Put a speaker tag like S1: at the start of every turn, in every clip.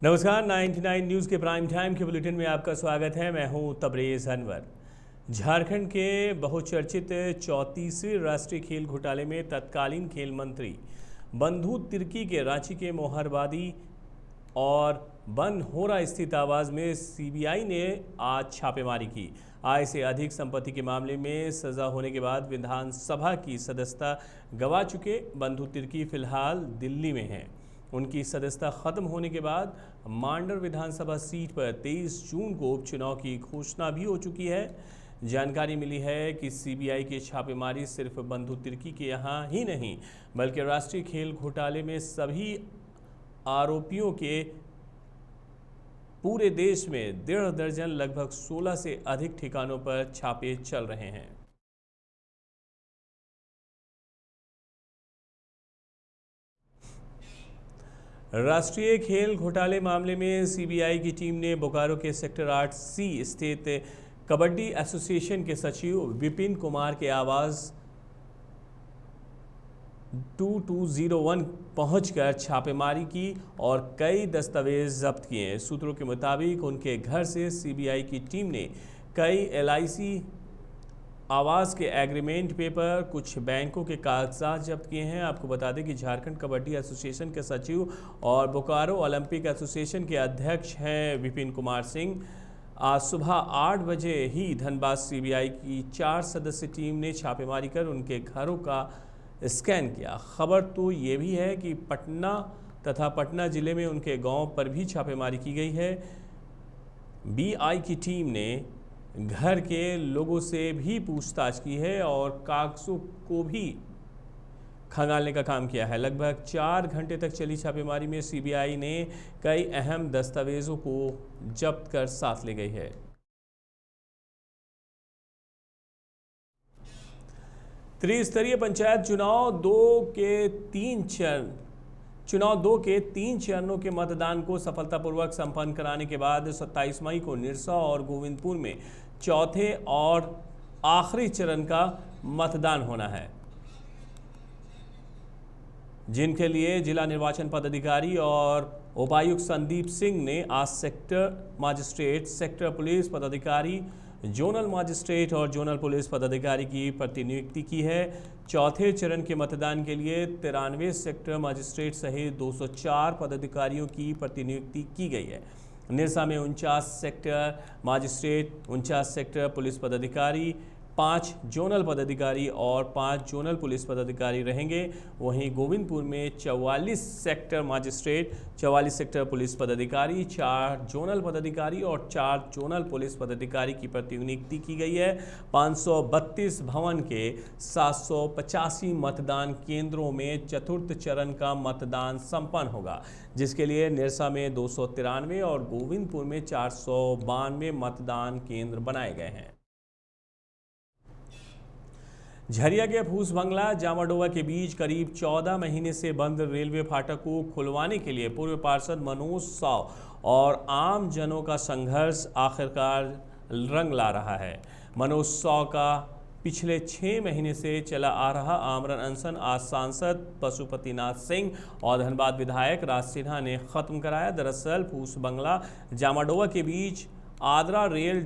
S1: नमस्कार, 99 न्यूज़ के prime time के बुलेटिन में आपका स्वागत है। मैं हूं तबरेज़ अनवर। झारखंड के बहुचर्चित 34वें राष्ट्रीय खेल घोटाले में तत्कालीन खेल मंत्री बंधु तिर्की के रांची के मोहरबादी और बनहोरा स्थित आवास में सीबीआई ने आज छापेमारी की। आय से अधिक संपत्ति के मामले में सजा होने के बाद विधानसभा की सदस्यता गंवा चुके बंधु तिर्की फिलहाल दिल्ली में हैं। उनकी सदस्यता खत्म होने के बाद मांडर विधानसभा सीट पर 23 जून को उपचुनाव की घोषणा भी हो चुकी है। जानकारी मिली है कि सीबीआई की छापेमारी सिर्फ बंधु तिर्की के यहाँ ही नहीं बल्कि राष्ट्रीय खेल घोटाले में सभी आरोपियों के पूरे देश में 1.5 दर्जन लगभग 16 से अधिक ठिकानों पर छापे चल रहे हैं। राष्ट्रीय खेल घोटाले मामले में सीबीआई की टीम ने बोकारो के सेक्टर 8C स्थित कबड्डी एसोसिएशन के सचिव विपिन कुमार के आवास 2201 पहुंचकर छापेमारी की और कई दस्तावेज जब्त किए। सूत्रों के मुताबिक उनके घर से सीबीआई की टीम ने कई LIC आवास के एग्रीमेंट पेपर, कुछ बैंकों के कागजात जब्त किए हैं। आपको बता दें कि झारखंड कबड्डी एसोसिएशन के सचिव और बोकारो ओलंपिक एसोसिएशन के अध्यक्ष हैं विपिन कुमार सिंह। आज सुबह 8 बजे ही धनबाद सीबीआई की 4 सदस्यीय टीम ने छापेमारी कर उनके घरों का स्कैन किया। खबर तो ये भी है कि पटना तथा पटना जिले में उनके गांव पर भी छापेमारी की गई है। BI की टीम ने घर के लोगों से भी पूछताछ की है और कागजों को भी खंगालने का काम किया है। लगभग 4 घंटे तक चली छापेमारी में सीबीआई ने कई अहम दस्तावेजों को जब्त कर साथ ले गई है। त्रिस्तरीय पंचायत चुनाव 2 के 3 चरणों के मतदान को सफलतापूर्वक संपन्न कराने के बाद 27 मई को निरसा और गोविंदपुर में चौथे और आखिरी चरण का मतदान होना है, जिनके लिए जिला निर्वाचन पदाधिकारी और उपायुक्त संदीप सिंह ने आज सेक्टर मजिस्ट्रेट, सेक्टर पुलिस पदाधिकारी, जोनल मजिस्ट्रेट और जोनल पुलिस पदाधिकारी की प्रतिनियुक्ति की है। चौथे चरण के मतदान के लिए 93 सेक्टर मजिस्ट्रेट सहित 204 पदाधिकारियों की प्रतिनियुक्ति की गई है। निरसा में 49 सेक्टर मजिस्ट्रेट, 49 सेक्टर पुलिस पदाधिकारी, 5 जोनल पदाधिकारी और 5 जोनल पुलिस पदाधिकारी रहेंगे। वहीं गोविंदपुर में 44 सेक्टर मजिस्ट्रेट, 44 सेक्टर पुलिस पदाधिकारी, 4 जोनल पदाधिकारी और 4 जोनल पुलिस पदाधिकारी की प्रतिनियुक्ति की गई है। 532 भवन के 785 मतदान केंद्रों में चतुर्थ चरण का मतदान संपन्न होगा, जिसके लिए निरसा में 293 और गोविंदपुर में 492 मतदान केंद्र बनाए गए हैं। झरिया के फूस बंगला जामाडोवा के बीच करीब 14 महीने से बंद रेलवे फाटक को खुलवाने के लिए पूर्व पार्षद मनोज साव और आम जनों का संघर्ष आखिरकार रंग ला रहा है। मनोज साव का पिछले 6 महीने से चला आ रहा आमरण अनशन आज सांसद पशुपतिनाथ सिंह और धनबाद विधायक राज सिन्हा ने खत्म कराया। दरअसल फूस बंगला जामाडोवा के बीच आद्रा रेल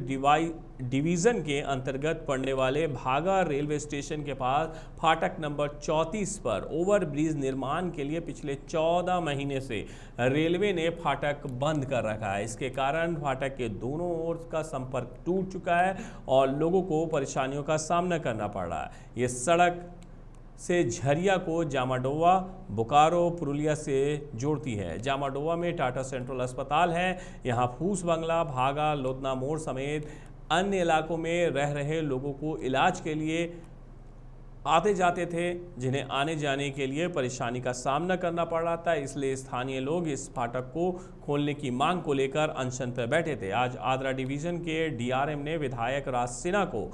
S1: डिवीज़न के अंतर्गत पड़ने वाले भागा रेलवे स्टेशन के पास फाटक नंबर 34 पर ओवरब्रिज निर्माण के लिए पिछले 14 महीने से रेलवे ने फाटक बंद कर रखा है। इसके कारण फाटक के दोनों ओर का संपर्क टूट चुका है और लोगों को परेशानियों का सामना करना पड़ रहा है। ये सड़क से झरिया को जामाडोवा, बोकारो, पुरुलिया से जोड़ती है। जामाडोवा में टाटा सेंट्रल अस्पताल है। यहाँ फूस बंगला, भागा, लोधना मोड़ समेत अन्य इलाकों में रह रहे लोगों को इलाज के लिए आते जाते थे, जिन्हें आने जाने के लिए परेशानी का सामना करना पड़ रहा था। इसलिए स्थानीय लोग इस फाटक को खोलने की मांग को लेकर अनशन पर बैठे थे। आज आद्रा डिवीज़न के DRM ने विधायक राज सिन्हा को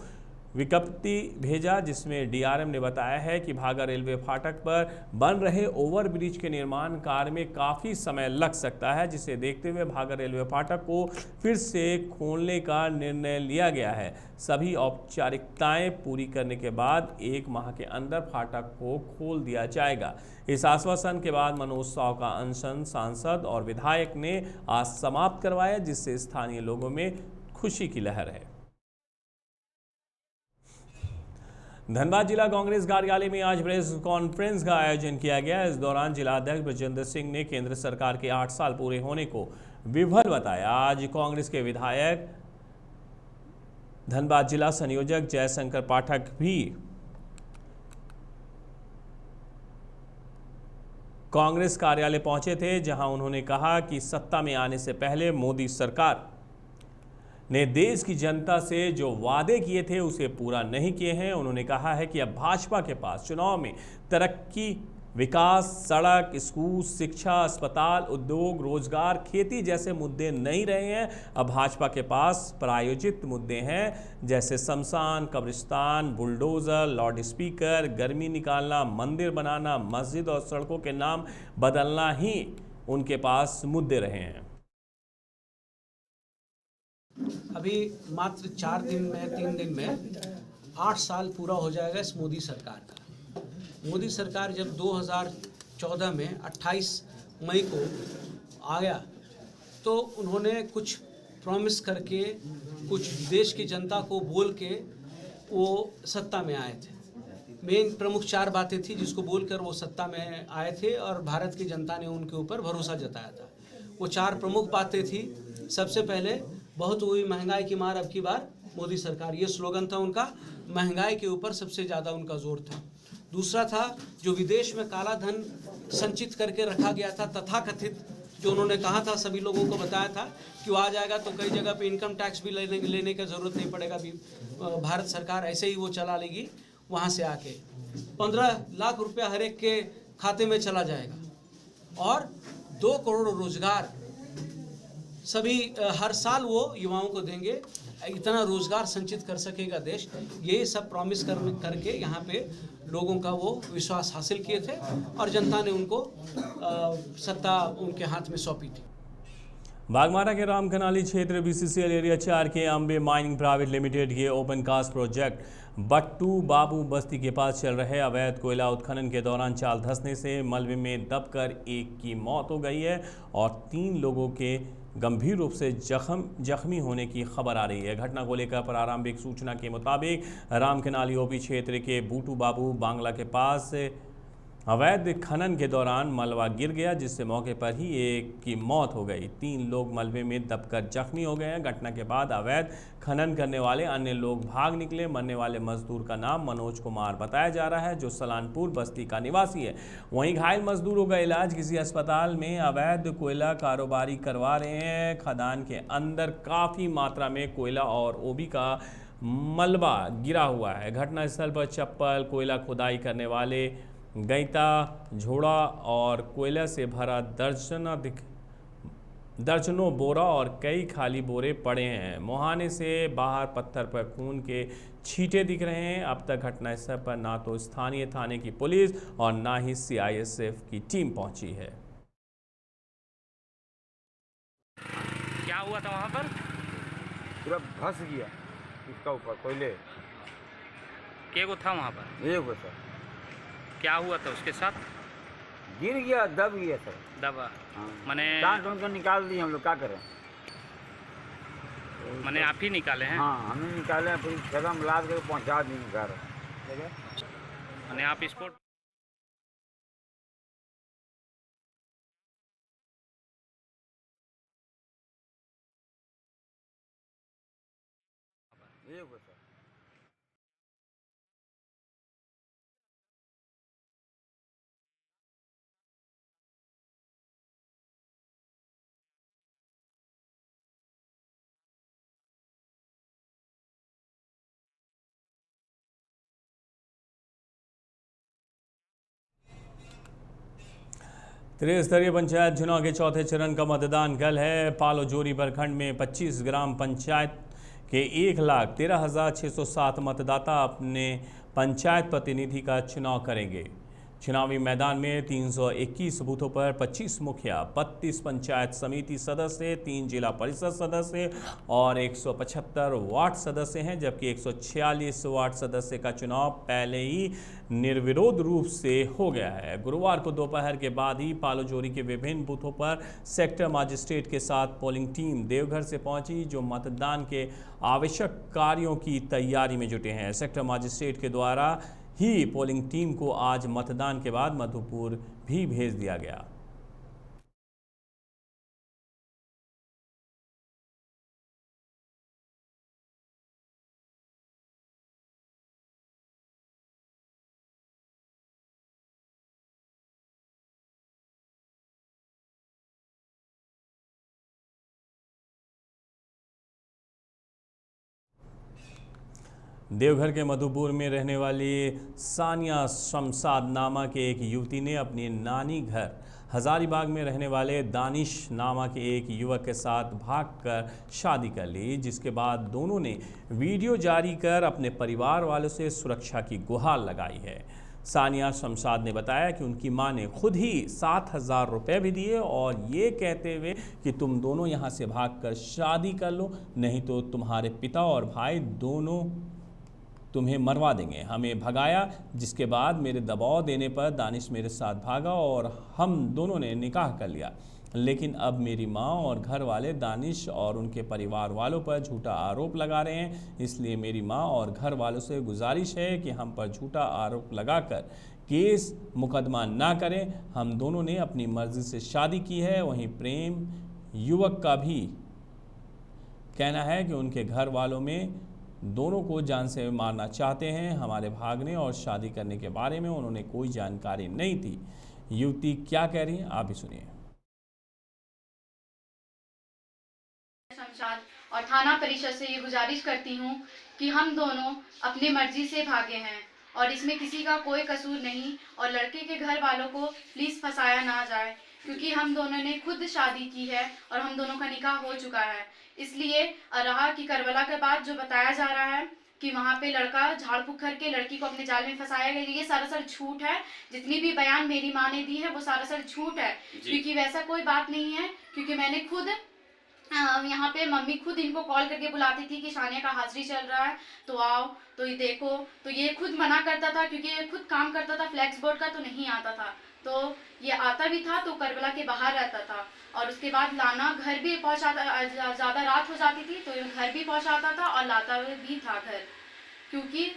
S1: विज्ञप्ति भेजा, जिसमें डीआरएम ने बताया है कि भागा रेलवे फाटक पर बन रहे ओवरब्रिज के निर्माण कार्य में काफ़ी समय लग सकता है, जिसे देखते हुए भागा रेलवे फाटक को फिर से खोलने का निर्णय लिया गया है। सभी औपचारिकताएं पूरी करने के बाद 1 माह के अंदर फाटक को खोल दिया जाएगा। इस आश्वासन के बाद मनोज साव का अनशन सांसद और विधायक ने आज समाप्त करवाया, जिससे स्थानीय लोगों में खुशी की लहर है। धनबाद जिला कांग्रेस कार्यालय में आज प्रेस कॉन्फ्रेंस का आयोजन किया गया। इस दौरान जिलाध्यक्ष ब्रजेंद्र सिंह ने केंद्र सरकार के 8 साल पूरे होने को विफल बताया। आज कांग्रेस के विधायक धनबाद जिला संयोजक जयशंकर पाठक भी कांग्रेस कार्यालय पहुंचे थे, जहां उन्होंने कहा कि सत्ता में आने से पहले मोदी सरकार ने देश की जनता से जो वादे किए थे उसे पूरा नहीं किए हैं। उन्होंने कहा है कि अब भाजपा के पास चुनाव में तरक्की, विकास, सड़क, स्कूल, शिक्षा, अस्पताल, उद्योग, रोजगार, खेती जैसे मुद्दे नहीं रहे हैं। अब भाजपा के पास प्रायोजित मुद्दे हैं, जैसे शमशान, कब्रिस्तान, बुलडोजर, लाउड स्पीकर, गर्मी निकालना, मंदिर बनाना, मस्जिद और सड़कों के नाम बदलना ही उनके पास मुद्दे रहे हैं।
S2: अभी मात्र 4 दिन में 3 दिन में 8 साल पूरा हो जाएगा इस मोदी सरकार का। मोदी सरकार जब 2014 में 28 मई को आया तो उन्होंने कुछ प्रॉमिस करके, कुछ देश की जनता को बोल के वो सत्ता में आए थे। मेन प्रमुख 4 बातें थी जिसको बोलकर वो सत्ता में आए थे और भारत की जनता ने उनके ऊपर भरोसा जताया था। वो 4 प्रमुख बातें थी। सबसे पहले बहुत हुई महंगाई की मार अब की बार मोदी सरकार, ये स्लोगन था उनका। महंगाई के ऊपर सबसे ज़्यादा उनका जोर था। दूसरा था जो विदेश में काला धन संचित करके रखा गया था, तथाकथित, जो उन्होंने कहा था, सभी लोगों को बताया था कि वो आ जाएगा तो कई जगह पे इनकम टैक्स भी लेने की ज़रूरत नहीं पड़ेगा, भारत सरकार ऐसे ही वो चला लेगी। वहाँ से आके 15 लाख रुपया हर एक के खाते में चला जाएगा और 2 करोड़ रोजगार सभी हर साल वो युवाओं को देंगे। इतना रोजगार संचित कर सकेगा देश। ये सब प्रॉमिस करके यहाँ पे लोगों का वो विश्वास हासिल किए थे और जनता ने उनको सत्ता उनके हाथ में सौंपी थी।
S1: बागमारा के रामकनाली क्षेत्र बीसीसीएल एरिया 4 के अम्बे माइनिंग प्राइवेट लिमिटेड के ओपन कास्ट प्रोजेक्ट बट्टू बाबू बस्ती के पास चल रहे अवैध कोयला उत्खनन के दौरान चाल धंसने से मलबे में दबकर एक की मौत हो गई है और 3 लोगों के गंभीर रूप से जख्मी होने की खबर आ रही है। घटना को लेकर प्रारंभिक सूचना के मुताबिक रामकनाली ओपी क्षेत्र के बूटू बाबू बांग्ला के पास अवैध खनन के दौरान मलबा गिर गया, जिससे मौके पर ही एक की मौत हो गई। 3 लोग मलबे में दबकर जख्मी हो गए हैं। घटना के बाद अवैध खनन करने वाले अन्य लोग भाग निकले। मरने वाले मजदूर का नाम मनोज कुमार बताया जा रहा है, जो सलानपुर बस्ती का निवासी है। वहीं घायल मजदूरों का इलाज किसी अस्पताल में अवैध कोयला कारोबारी करवा रहे हैं। खदान के अंदर काफ़ी मात्रा में कोयला और ओबी का मलबा गिरा हुआ है। घटनास्थल पर चप्पल, कोयला खुदाई करने वाले गैता, झोड़ा और कोयला से भरा दर्जनों बोरा और कई खाली बोरे पड़े हैं। मुहाने से बाहर पत्थर पर खून के छींटे दिख रहे हैं। अब तक घटनास्थल पर ना तो स्थानीय थाने की पुलिस और ना ही सीआईएसएफ की टीम पहुंची है।
S3: क्या हुआ था वहाँ पर?
S4: पूरा धंस गया इसका ऊपर कोयले।
S3: के को था वहाँ पर?
S4: एक वो सर।
S3: क्या हुआ था उसके साथ?
S4: गिर गया, दब गया सर।
S3: दबा?
S4: हाँ।
S3: मैंने
S4: तो निकाल दिए हम लोग, क्या करें।
S3: मैंने आप ही निकाले हैं?
S4: हाँ, हमने निकाले, फिर कदम लाद कर पहुँचा दिए घर।
S3: मैंने आप स्पोर्ट
S4: एक वो सर।
S1: त्रिस्तरीय पंचायत चुनाव के चौथे चरण का मतदान कल है। पालो जोरी प्रखंड में 25 ग्राम पंचायत के 1,13,607 मतदाता अपने पंचायत प्रतिनिधि का चुनाव करेंगे। चुनावी मैदान में 321 बूथों पर 25 मुखिया, 32 पंचायत समिति सदस्य, 3 जिला परिषद सदस्य और 175 वार्ड सदस्य हैं, जबकि 146 वार्ड सदस्य का चुनाव पहले ही निर्विरोध रूप से हो गया है। गुरुवार को दोपहर के बाद ही पालोजोरी के विभिन्न बूथों पर सेक्टर मजिस्ट्रेट के साथ पोलिंग टीम देवघर से पहुंची, जो मतदान के आवश्यक कार्यों की तैयारी में जुटे हैं। सेक्टर मजिस्ट्रेट के द्वारा ही पोलिंग टीम को आज मतदान के बाद मधुपुर भी भेज दिया गया। देवघर के मधुपुर में रहने वाली सानिया शमशाद नामक एक युवती ने अपनी नानी घर हजारीबाग में रहने वाले दानिश नामक एक युवक के साथ भागकर शादी कर ली, जिसके बाद दोनों ने वीडियो जारी कर अपने परिवार वालों से सुरक्षा की गुहार लगाई है। सानिया शमशाद ने बताया कि उनकी मां ने खुद ही 7,000 रुपये भी दिए और ये कहते हुए कि तुम दोनों यहाँ से भागकर शादी कर लो, नहीं तो तुम्हारे पिता और भाई दोनों तुम्हें मरवा देंगे। हमें भगाया, जिसके बाद मेरे दबाव देने पर दानिश मेरे साथ भागा और हम दोनों ने निकाह कर लिया। लेकिन अब मेरी माँ और घर वाले दानिश और उनके परिवार वालों पर झूठा आरोप लगा रहे हैं, इसलिए मेरी माँ और घर वालों से गुजारिश है कि हम पर झूठा आरोप लगाकर केस मुकदमा ना करें। हम दोनों ने अपनी मर्जी से शादी की है। वहीं प्रेम युवक का भी कहना है कि उनके घर वालों में दोनों को जान से मारना चाहते हैं। हमारे भागने और शादी करने के बारे में उन्होंने कोई जानकारी नहीं थी। युवती क्या कह रही है, आप भी सुनिए।
S5: शमशाद और थाना परिषद से ये गुजारिश करती हूँ कि हम दोनों अपनी मर्जी से भागे हैं और इसमें किसी का कोई कसूर नहीं और लड़के के घर वालों को प्लीज फंसाया ना जाए, क्योंकि हम दोनों ने खुद शादी की है और हम दोनों का निकाह हो चुका है। इसलिए रहा कि करबला के बाद जो बताया जा रहा है कि वहाँ पे लड़का झाड़ फूक करके लड़की को अपने जाल में फंसाया गया, ये सरासर झूठ है। जितनी भी बयान मेरी माँ ने दी है वो सरासर झूठ है, क्योंकि वैसा कोई बात नहीं है। क्योंकि मैंने खुद यहाँ पे मम्मी खुद इनको कॉल करके बुलाती थी कि शानिया का हाजिरी चल रहा है तो आओ, तो ये देखो, तो ये खुद मना करता था क्योंकि ये खुद काम करता था फ्लैक्स बोर्ड का, तो नहीं आता था। तो ये आता भी था तो करबला के बाहर रहता था और उसके बाद लाना घर भी पहुँचाता, ज़्यादा रात हो जाती थी तो घर भी पहुँचाता था और लाता भी था घर, क्योंकि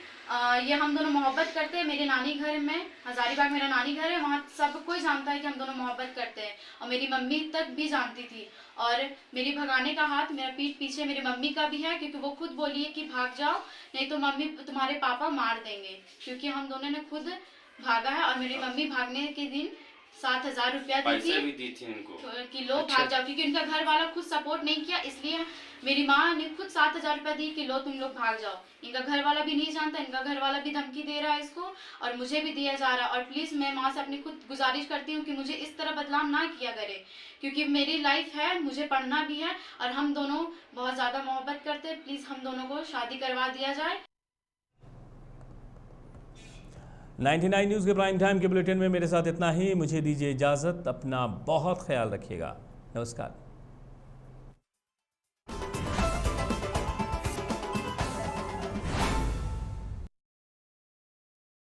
S5: ये हम दोनों मोहब्बत करते हैं। मेरे नानी घर में हजारीबाग मेरा नानी घर है, वहाँ सब कोई जानता है कि हम दोनों मोहब्बत करते हैं और मेरी मम्मी तक भी जानती थी। और मेरी भगाने का हाथ मेरा पीठ पीछे मेरी मम्मी का भी है, क्योंकि वो खुद बोली है कि भाग जाओ नहीं तो मम्मी तुम्हारे पापा मार देंगे, क्योंकि हम दोनों ने खुद भागा है। और मेरी मम्मी भागने के दिन 7,000 रुपया दी थी इनको कि लो भाग जाओ, क्योंकि उनका घर वाला खुद सपोर्ट नहीं किया, इसलिए मेरी माँ ने खुद 7,000 रुपया दी कि लो तुम लोग भाग जाओ। इनका घर वाला भी नहीं जानता, इनका घर वाला भी धमकी दे रहा है इसको और मुझे भी दिया जा रहा है। और प्लीज़ मैं माँ से अपनी खुद गुजारिश करती हूँ कि मुझे इस तरह बदनाम ना किया करे, क्योंकि मेरी लाइफ है, मुझे पढ़ना भी है और हम दोनों बहुत ज़्यादा मोहब्बत करते हैं। प्लीज़ हम दोनों को शादी करवा दिया जाए।
S1: 99 न्यूज़ के प्राइम टाइम के बुलेटिन में मेरे साथ इतना ही। मुझे दीजिए इजाज़त। अपना बहुत ख्याल रखिएगा। नमस्कार।